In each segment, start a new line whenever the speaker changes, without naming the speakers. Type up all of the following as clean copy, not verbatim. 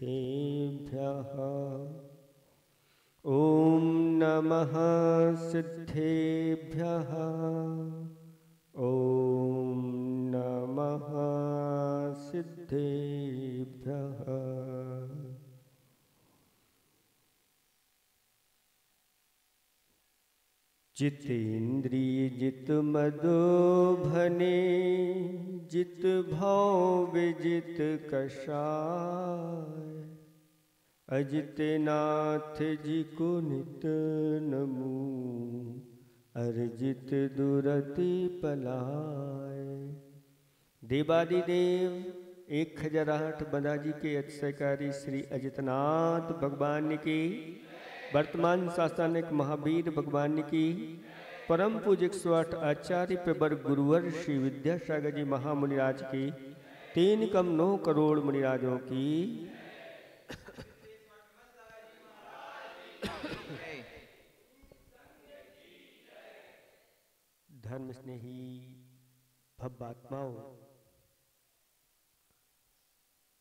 सिद्धेभ्यः। ॐ नमः सिद्धेभ्यः। ॐ नमः सिद्धेभ्यः। जितेन्द्रिय जित मधुबने, जित भाव विजित कषाय। अजित नाथ जी को नित नमो, अर्जित दुरति पलाय। देवादिदेव 1008 बंदाजी के अतिशयकारी श्री अजितनाथ भगवान की, वर्तमान शासनिक महावीर भगवान की, परम पूज्य 108 आचार्य प्रवर गुरुवर श्री विद्यासागर जी महामुनिराज की, 3,9 करोड़ मुनिराजों की, धर्म स्नेही भव्यात्माओं,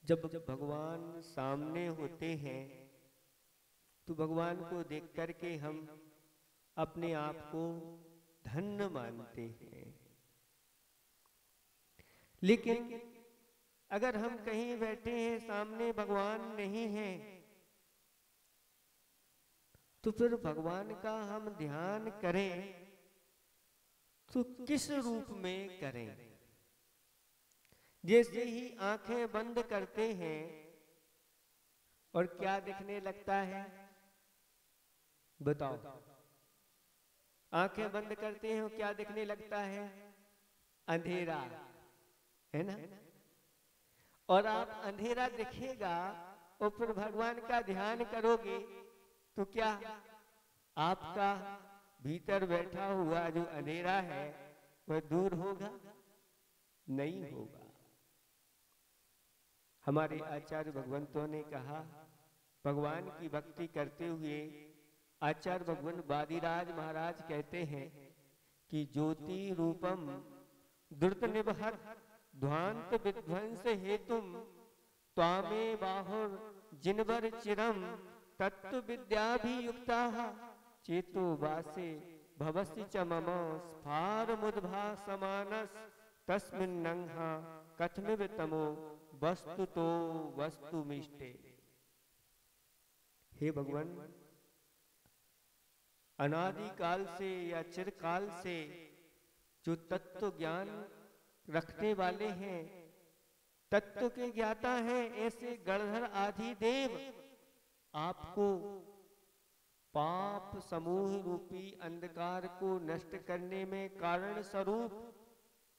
जब भगवान सामने होते हैं तो भगवान को देख करके हम अपने आप को धन्य मानते हैं। लेकिन अगर हम कहीं बैठे हैं, सामने भगवान नहीं है, तो फिर भगवान का हम ध्यान करें तो किस रूप में करें? जैसे ही आंखें बंद करते हैं और क्या दिखने लगता है? बताओ। आंखें बंद करते हैं और क्या दिखने लगता है? अंधेरा, है ना? और आप अंधेरा दिखेगा और फिर भगवान का ध्यान करोगे तो क्या आपका भीतर बैठा हुआ जो अंधेरा है वह दूर होगा? नहीं होगा। हमारे आचार्य भगवंतों ने कहा, भगवान की भक्ति करते हुए आचार्य भगवान वादिराज महाराज कहते हैं कि ज्योति रूपम द्रुत निबहत ध्वांत विध्वंस हेतुम त्वामे बाहुर जिनवर चिरम तत्व विद्याभियुक्ता चेतो वासे भवसि च मम स्फार मुद्भा समानस तस्मिन्नंहा कथमिव तमो वस्तु तो वस्तु मिष्टे। हे भगवान, अनादि काल से या चिरकाल से जो तत्व ज्ञान रखने वाले हैं, तत्व के ज्ञाता हैं, ऐसे गणधर आदि देव आपको पाप समूह रूपी अंधकार को नष्ट करने में कारण स्वरूप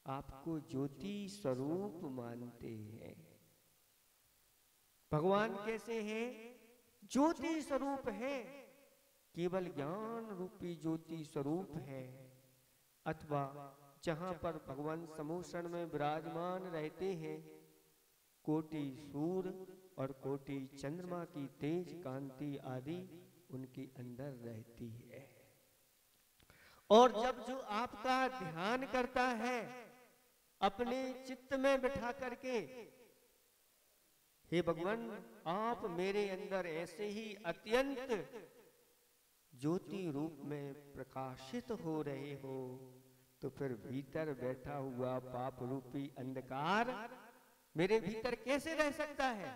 आपको ज्योति स्वरूप मानते हैं। भगवान कैसे हैं? ज्योति स्वरूप है, केवल ज्ञान रूपी ज्योति स्वरूप है। अथवा जहां पर भगवान समूषण में विराजमान रहते हैं, कोटि सूर्य और कोटि चंद्रमा की तेज कांति आदि उनके अंदर रहती है। और जब जो आपका ध्यान करता है अपने चित्त में बिठा करके, हे भगवान आप मेरे अंदर ऐसे ही अत्यंत ज्योति रूप में प्रकाशित हो रहे हो, तो फिर भीतर बैठा हुआ पाप रूपी अंधकार मेरे भीतर कैसे रह सकता है?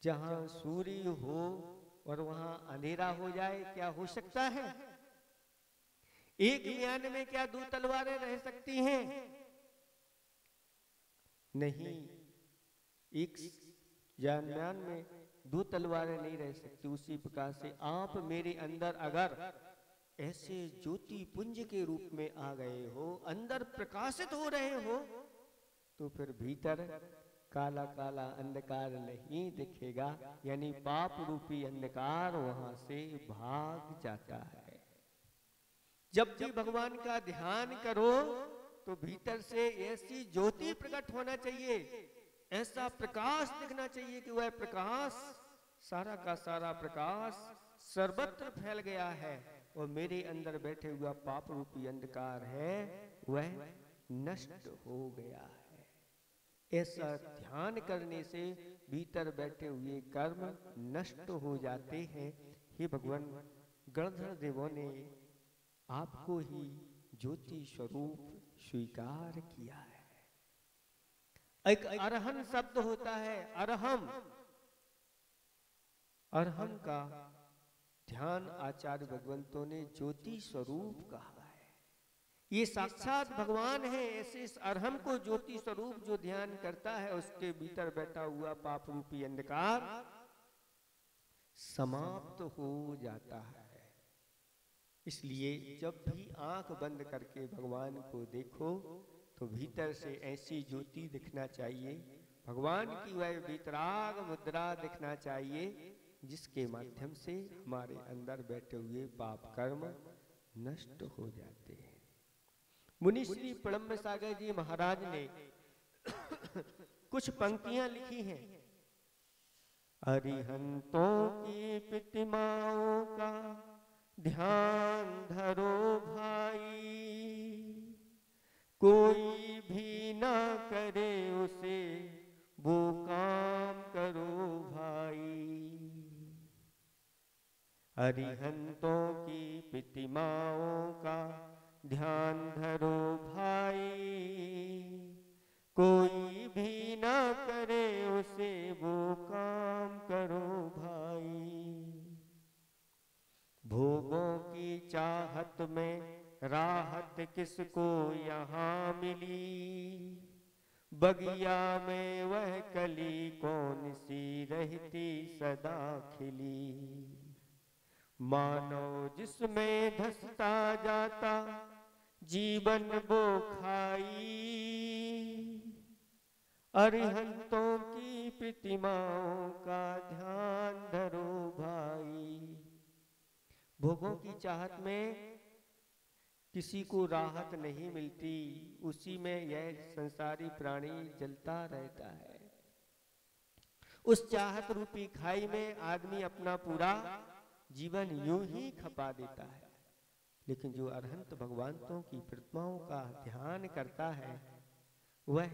जहां सूर्य हो और वहां अंधेरा हो जाए, क्या हो सकता है? एक म्यान में क्या 2 तलवारें रह सकती हैं? नहीं, एक म्यान में 2 तलवारें नहीं रह सकती। उसी प्रकार से आप मेरे अंदर अगर ऐसे ज्योति पुंज के रूप में आ गए हो, अंदर प्रकाशित हो रहे हो, तो फिर भीतर काला काला अंधकार नहीं दिखेगा, यानी पाप रूपी अंधकार वहां से भाग जाता है। जब भी भगवान का ध्यान करो तो भीतर से ऐसी ज्योति प्रकट होना चाहिए, ऐसा प्रकाश दिखना चाहिए कि वह प्रकाश, सारा का सारा प्रकाश सर्वत्र फैल गया है और मेरे अंदर बैठे हुआ पाप रूपी अंधकार है वह नष्ट हो गया है। ऐसा ध्यान करने से भीतर बैठे हुए कर्म नष्ट हो जाते हैं। हे भगवान, गणधर देवों ने आपको ही ज्योति स्वरूप स्वीकार किया है। एक अरहन शब्द होता है, अरहम। अरहम का ध्यान आचार्य भगवंतों ने ज्योति स्वरूप कहा है। ये साक्षात भगवान है। ऐसे इस अरहम को ज्योति स्वरूप जो ध्यान करता है, उसके भीतर बैठा हुआ पाप रूपी अंधकार समाप्त हो जाता है। इसलिए जब भी आंख बंद करके भगवान को देखो तो भीतर से ऐसी ज्योति दिखना चाहिए, भगवान की वह वितराग मुद्रा दिखना चाहिए, जिसके माध्यम से हमारे अंदर बैठे हुए पाप कर्म नष्ट हो जाते हैं। मुनि श्री प्रणम्य सागर जी महाराज ने कुछ पंक्तियां लिखी हैं। अरिहंतों की प्रतिमाओं का ध्यान धरो भाई, कोई भी ना करे उसे वो काम करो भाई। अरिहंतों की प्रतिमाओं का ध्यान धरो भाई, कोई भी ना करे उसे वो काम करो भाई। भोगों की चाहत में राहत किसको यहाँ मिली, बगिया में वह कली कौन सी रहती सदा खिली। मानो जिसमें धसता जाता जीवन वो खाई, अरिहंतों की प्रतिमाओं का ध्यान धरो भाई। भोगों की चाहत में किसी को राहत नहीं मिलती, उसी में यह संसारी प्राणी जलता रहता है। उस चाहत रूपी खाई में आदमी अपना पूरा जीवन यूं ही खपा देता है। लेकिन जो अरहंत भगवंतों की प्रतिमाओं का ध्यान करता है, वह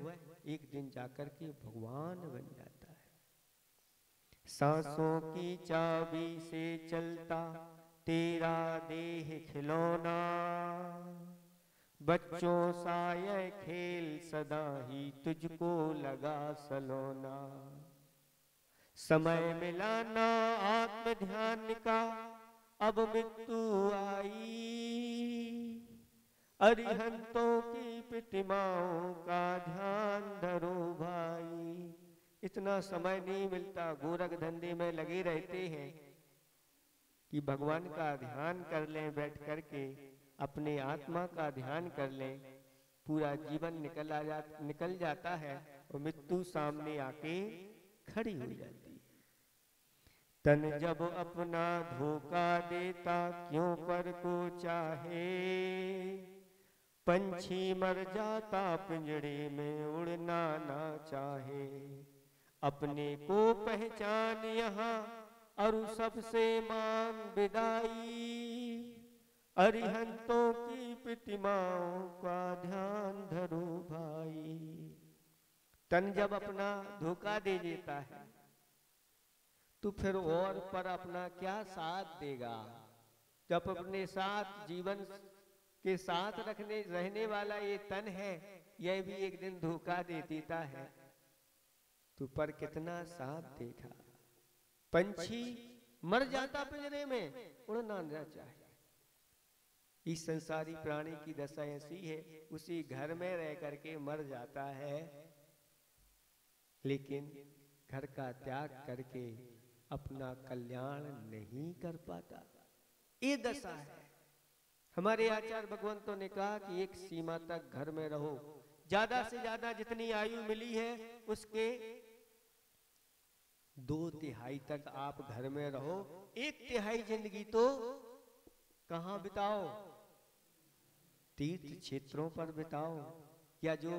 एक दिन जाकर के भगवान बन जाता है। सांसों की चाबी से चलता तेरा देह खिलौना, बच्चों सा यह खेल सदा ही तुझको लगा सलोना। समय मिलाना आत्म ध्यान का अब मृत्यु आई, अरिहंतों की प्रतिमाओं का ध्यान धरो भाई। इतना समय नहीं मिलता, गोरख धंधे में लगे रहते हैं कि भगवान का ध्यान कर लें, बैठ करके अपने आत्मा का ध्यान कर लें। पूरा जीवन निकल जाता है और मृत्यु सामने आके खड़ी हो जाती है। तन जब अपना धोखा देता क्यों पर को चाहे, पंछी मर जाता पिंजड़े में उड़ना ना चाहे। अपने को पहचान यहाँ और सबसे मांग विदाई, अरिहंतों की प्रतिमाओं का ध्यान धरो भाई। तन जब अपना धोखा दे देता है तो फिर और पर अपना क्या साथ देगा। जब अपने साथ जीवन के साथ रहने वाला ये तन है, यह भी एक दिन धोखा दे देता है, तो पर कितना साथ देगा। पंछी मर जाता पिंजरे में, उड़ना न चाहे। इस संसारी प्राणी की दशा ऐसी है, उसी घर में रह करके मर जाता है, लेकिन घर का त्याग करके अपना कल्याण नहीं कर पाता। ये दशा है। हमारे आचार्य भगवंतों ने कहा कि एक सीमा तक घर में रहो, ज्यादा से ज्यादा जितनी आयु मिली है उसके 2/3 तक आप घर में रहो। 1/3 जिंदगी तो कहां बिताओ? तीर्थ क्षेत्रों पर बिताओ, या जो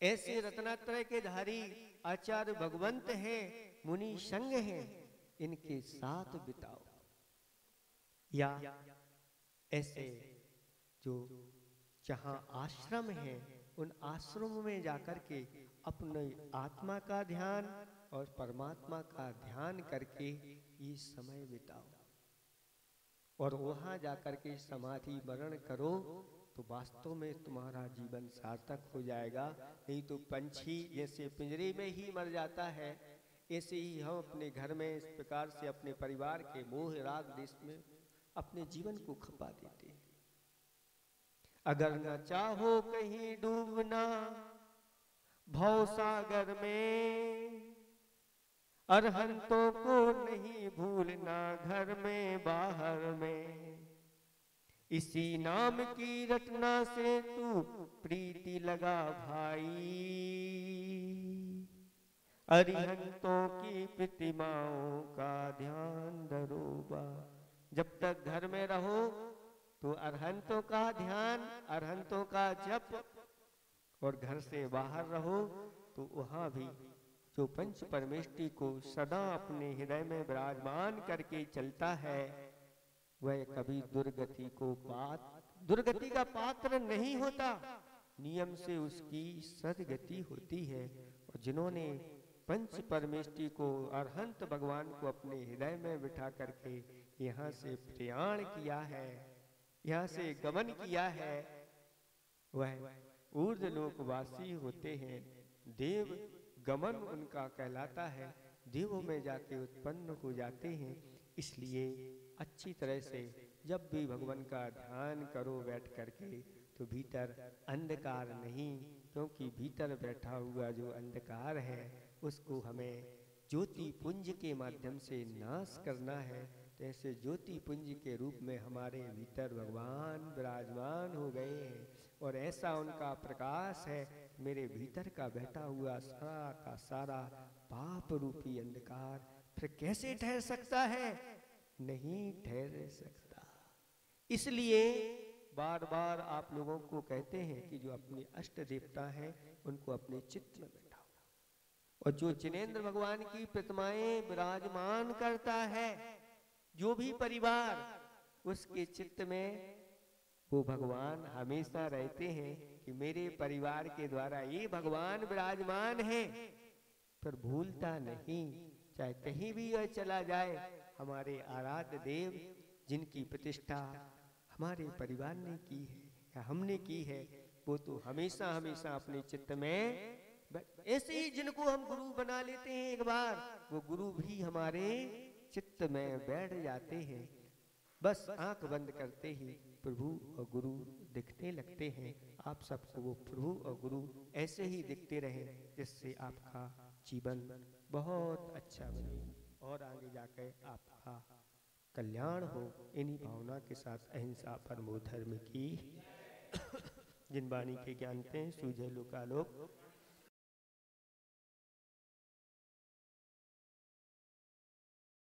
ऐसे रत्नात्रय के धारी आचार्य भगवंत हैं, मुनि संग हैं, इनके साथ बिताओ। या ऐसे जो जहां आश्रम है उन आश्रमों में जाकर के अपने आत्मा का ध्यान और परमात्मा का ध्यान करके ये समय बिताओ, और वहां जाकर के समाधि मरण करो तो वास्तव में तुम्हारा जीवन सार्थक हो जाएगा। नहीं तो पंछी जैसे पिंजरे में ही मर जाता है, ऐसे ही हम अपने घर में इस प्रकार से अपने परिवार के मोह राग देश में अपने जीवन को खपा देते हैं। अगर न चाहो कहीं डूबना भव सागर में, अरहंतों को नहीं भूलना घर में बाहर में, इसी नाम की रटना से तू प्रीति लगा भाई, अरिहंतों की प्रतिमाओं का ध्यान धरोबा। जब तक घर में रहो तो अरहंतों का ध्यान, अरहंतों का जप, और घर से बाहर रहो तो वहां भी जो पंच परमेष्टि को सदा अपने हृदय में विराजमान करके चलता है वह कभी दुर्गति का पात्र नहीं होता, नियम से उसकी सदगति होती है। और जिन्होंने पंच परमेष्टि को अरहंत भगवान को अपने हृदय में बिठा करके यहाँ से प्रयाण किया है, यहाँ से गमन किया है, वह ऊर्ध्वलोकवासी होते हैं। देव गमन उनका कहलाता है, देवों में जाके उत्पन्न हो जाते हैं। इसलिए अच्छी तरह से जब भी भगवान का ध्यान करो बैठ करके तो भीतर अंधकार नहीं, क्योंकि भीतर बैठा हुआ जो अंधकार है उसको हमें ज्योति पुंज के माध्यम से नाश करना है। तो ऐसे ज्योति पुंज के रूप में हमारे भीतर भगवान विराजमान हो गए हैं, और ऐसा उनका प्रकाश है मेरे भीतर का बैठा हुआ सारा का सारा पाप रूपी अंधकार फिर कैसे ठहर सकता है? नहीं ठहर सकता। इसलिए बार बार आप लोगों को कहते हैं कि जो अपने अष्ट देवता हैं उनको अपने चित्त में बैठाओ, और जो जिनेंद्र भगवान की प्रतिमाएं विराजमान करता है जो भी परिवार, उसके चित्त में वो भगवान हमेशा रहते हैं कि मेरे परिवार के द्वारा ये भगवान विराजमान है। पर भूलता नहीं, चाहे कहीं भी यह चला जाए, हमारे आराध्य देव जिनकी प्रतिष्ठा हमारे परिवार ने की है या हमने की है, वो तो हमेशा हमेशा अपने चित्त में, ऐसे ही जिनको हम गुरु बना लेते हैं एक बार, वो गुरु भी हमारे चित्त में बैठ जाते हैं। बस आंख बंद करते ही प्रभु और गुरु दिखने लगते हैं। आप सबको वो प्रभु और गुरु ऐसे ही दिखते रहे, जिससे आपका जीवन बहुत अच्छा बने और आगे जाकर आपका कल्याण हो। इन्हीं भावना के साथ अहिंसा परमो धर्म की जिन वाणी के ज्ञानते हैं सूझे लोकालोक